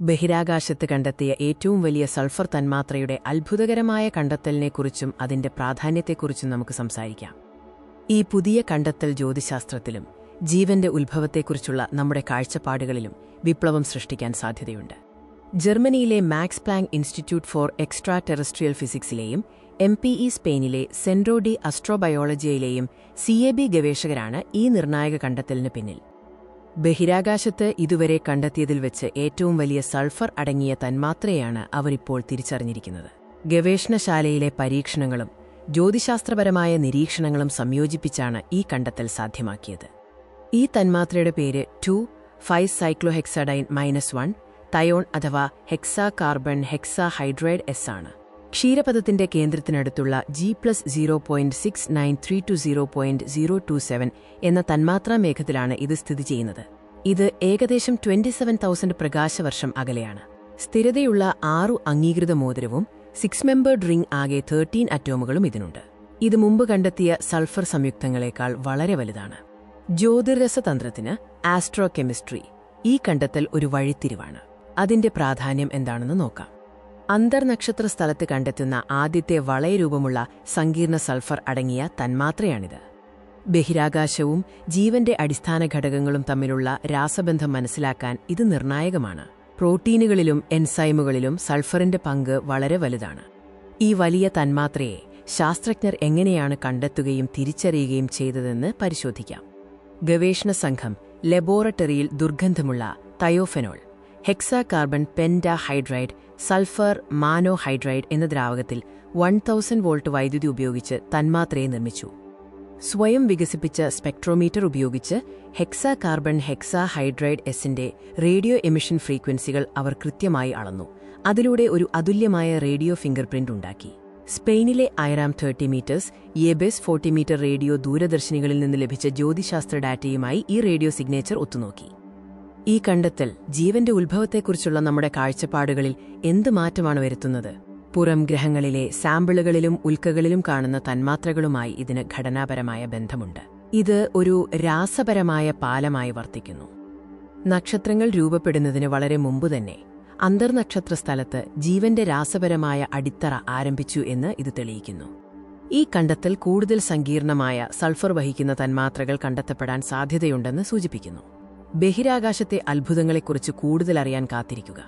ബഹിരാകാശത്ത് കണ്ടെത്തിയ ഏറ്റവും വലിയ സൾഫർ തന്മാത്രയുടെ അത്ഭുതകരമായ കണ്ടെത്തലിനെക്കുറിച്ചും അതിന്റെ പ്രാധാന്യത്തെക്കുറിച്ചും നമുക്ക് സംസാരിക്കാം. ഈ പുതിയ കണ്ടെത്തൽ ജ്യോതിശാസ്ത്രത്തിലും ജീവന്റെ ഉത്ഭവത്തെക്കുറിച്ചുള്ള നമ്മുടെ കാഴ്ചപ്പാടുകളിലും വിപ്ലവം സൃഷ്ടിക്കാൻ സാധ്യതയുണ്ട്. ജർമ്മനിയിലെ Max Planck Institute for extraterrestrial ഫിസിക്സിലെയും MPE സ്പെയിനിലെ സെൻട്രോ ഡി അസ്ട്രോബയോളജിയയിലെയും CAB ഗവേഷകരാണ് ഈ നിർണായക കണ്ടെത്തലിന് പിന്നിൽ. ബഹിരാകാശത്ത് ഇതുവരെ കണ്ടെത്തിയതിൽ വെച്ച് ഏറ്റവും വലിയ സൾഫർ അടങ്ങിയ തന്മാത്രയാണ് അവർ ഇപ്പോൾ തിരിച്ചറിഞ്ഞിരിക്കുന്നത്. ഗവേഷണശാലയിലെ പരീക്ഷണങ്ങളും ജ്യോതിശാസ്ത്രപരമായ നിരീക്ഷണങ്ങളും സംയോജിപ്പിച്ചാണ് ഈ കണ്ടെത്തൽ സാധ്യമാക്കിയത്. ഈ തന്മാത്രയുടെ പേര് 2,5-സൈക്ലോഹെക്സഡൈൻ-1 തയോൺ അഥവാ hexa carbon hexa hydride S ആണ്. ക്ഷീരപഥത്തിന്റെ കേന്ദ്രത്തിനടുത്തുള്ള G+0.69320.027 എന്ന തന്മാത്രാ മേഘത്തിലാണ് ഇത് സ്ഥിതി ചെയ്യുന്നത്. ഇത് ഏകദേശം 27,000 പ്രകാശവർഷം അകലെയാണ്. സ്ഥിരതയുള്ള 6 അംഗീകൃത മോതിരവും 6-മെമ്പേർഡ് റിംഗ് ആകെ 13 അറ്റോമുകളും ഇതിനുണ്ട്. ഇത് മുമ്പ് കണ്ടെത്തിയ സൾഫർ സംയുക്തങ്ങളെക്കാൾ വളരെ വലുതാണ്. ജ്യോതിർരസതന്ത്രത്തിന് ആസ്ട്രോ കെമിസ്ട്രി ഈ കണ്ടെത്തൽ ഒരു വഴിത്തിരിവാണ്. അതിന്റെ പ്രാധാന്യം എന്താണെന്ന് നോക്കാം. അന്തർനക്ഷത്ര സ്ഥലത്ത് കണ്ടെത്തുന്ന ആദ്യത്തെ വളയരൂപമുള്ള സങ്കീർണ സൾഫർ അടങ്ങിയ തന്മാത്രയാണിത്. ബഹിരാകാശവും ജീവന്റെ അടിസ്ഥാന ഘടകങ്ങളും തമ്മിലുള്ള രാസബന്ധം മനസ്സിലാക്കാൻ ഇത് നിർണായകമാണ്. പ്രോട്ടീനുകളിലും എൻസൈമുകളിലും സൾഫറിന്റെ പങ്ക് വളരെ വലുതാണ്. ഈ വലിയ തന്മാത്രയെ ശാസ്ത്രജ്ഞർ എങ്ങനെയാണ് കണ്ടെത്തുകയും തിരിച്ചറിയുകയും ചെയ്തതെന്ന് പരിശോധിക്കാം. ഗവേഷണ സംഘം ലബോറട്ടറിയിൽ ദുർഗന്ധമുള്ള thiophenol, hexa carbon penta hydride, sulphur monohydride എന്ന ദ്രാവകത്തിൽ 1000 വോൾട്ട് വൈദ്യുതി ഉപയോഗിച്ച് തന്മാത്രയെ നിർമ്മിച്ചു. സ്വയം വികസിപ്പിച്ച സ്പെക്ട്രോമീറ്റർ ഉപയോഗിച്ച് ഹെക്സാ കാർബൺ ഹെക്സാ ഹൈഡ്രൈഡ് എസിന്റെ റേഡിയോ എമിഷൻ ഫ്രീക്വൻസികൾ അവർ കൃത്യമായി അളന്നു. അതിലൂടെ ഒരു അതുല്യമായ റേഡിയോ ഫിംഗർപ്രിന്റ് ഉണ്ടാക്കി. സ്പെയിനിലെ ഐറാം 30 മീറ്റേഴ്സ്, യെബെസ് 40 മീറ്റർ റേഡിയോ ദൂരദർശിനികളിൽ നിന്ന് ലഭിച്ച ജ്യോതിശാസ്ത്ര ഡാറ്റയുമായി ഈ റേഡിയോ സിഗ്നേച്ചർ ഒത്തുനോക്കി. ഈ കണ്ടെത്തൽ ജീവന്റെ ഉത്ഭവത്തെക്കുറിച്ചുള്ള നമ്മുടെ കാഴ്ചപ്പാടുകളിൽ എന്ത് മാറ്റമാണ് വരുത്തുന്നത്? പുറം ഗ്രഹങ്ങളിലെ സാമ്പിളുകളിലും ഉൽക്കകളിലും കാണുന്ന തന്മാത്രകളുമായി ഇതിന് ഘടനാപരമായ ബന്ധമുണ്ട്. ഇത് ഒരു രാസപരമായ പാലമായി വർത്തിക്കുന്നു. നക്ഷത്രങ്ങൾ രൂപപ്പെടുന്നതിന് വളരെ മുമ്പുതന്നെ അന്തർനക്ഷത്ര സ്ഥലത്ത് ജീവന്റെ രാസപരമായ അടിത്തറ ആരംഭിച്ചു എന്ന് ഇത് തെളിയിക്കുന്നു. ഈ കണ്ടെത്തൽ കൂടുതൽ സങ്കീർണമായ സൾഫർ വഹിക്കുന്ന തന്മാത്രകൾ കണ്ടെത്തപ്പെടാൻ സാധ്യതയുണ്ടെന്ന് സൂചിപ്പിക്കുന്നു. ബഹിരാകാശത്തെ അത്ഭുതങ്ങളെക്കുറിച്ച് കൂടുതൽ അറിയാൻ കാത്തിരിക്കുക.